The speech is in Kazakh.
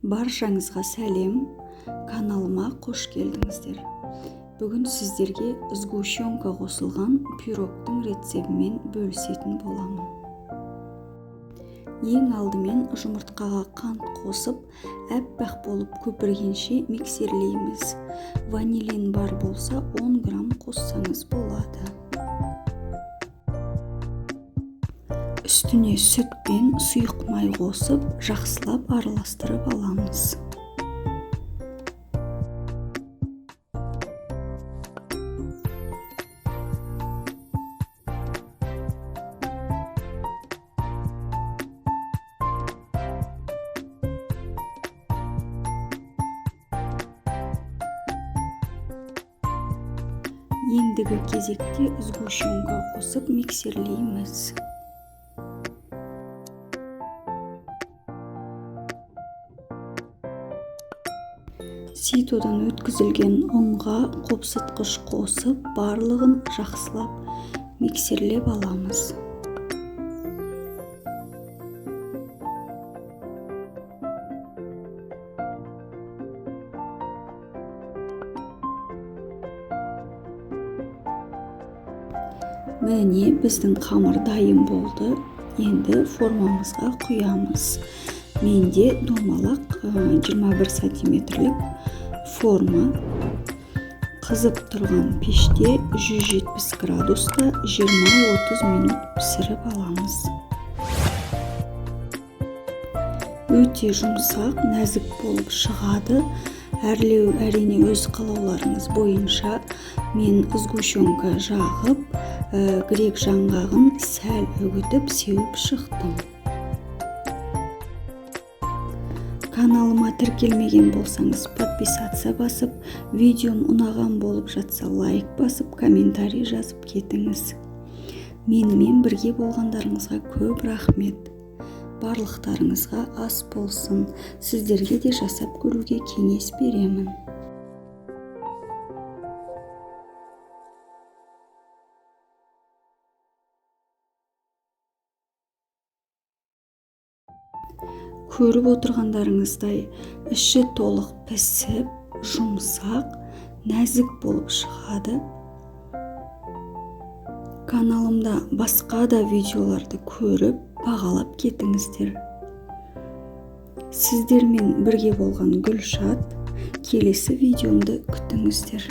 Баршаңызға сәлем, каналыма қош келдіңіздер. Бүгін сіздерге сгущенка қосылған пирогтың рецебімен бөлісетін боламын. Ең алдымен жұмыртқаға қант қосып, әппақ болып көпіргенше миксерлейміз. Ванилин бар болса 10 грамм қоссаңыз болады. Үстіне сүт пен сұйық май қосып, жақсылап араластырып аламыз. Ендігі кезекте сгущенка қосып миксерлейміз. Ситодан өткізілген ұнға қопсытқыш қосып, барлығын жақсылап миксерлеп аламыз. Міне, біздің қамыр дайын болды. Енді формамызға құямыз. Менде домалақ 21 сантиметрлік форма. Қызып тұрған пеште 170 градуста 20-30 минут пісіріп аламыз. Өте жұмсақ, нәзік болып шығады. Әрлеу әрине өз қалауларыңыз бойынша. Мен сгущенка жағып, грек жаңғағын сәл үгітіп сеуіп шықтым. Каналыма тіркелмеген болсаңыз, подписаться басып, видеом ұнаған болып жатса лайк басып, комментарий жазып кетіңіз. Менімен бірге болғандарыңызға көп рахмет. Барлықтарыңызға ас болсын. Сіздерге де жасап көруге кеңес беремін. Көріп отырғандарыңыздай, іші толық пісіп, жұмсақ, нәзік болып шығады. Каналымда басқа да видеоларды көріп, бағалап кетіңіздер. Сіздермен бірге болған Гүлшат. Келесі видеомды күтіңіздер.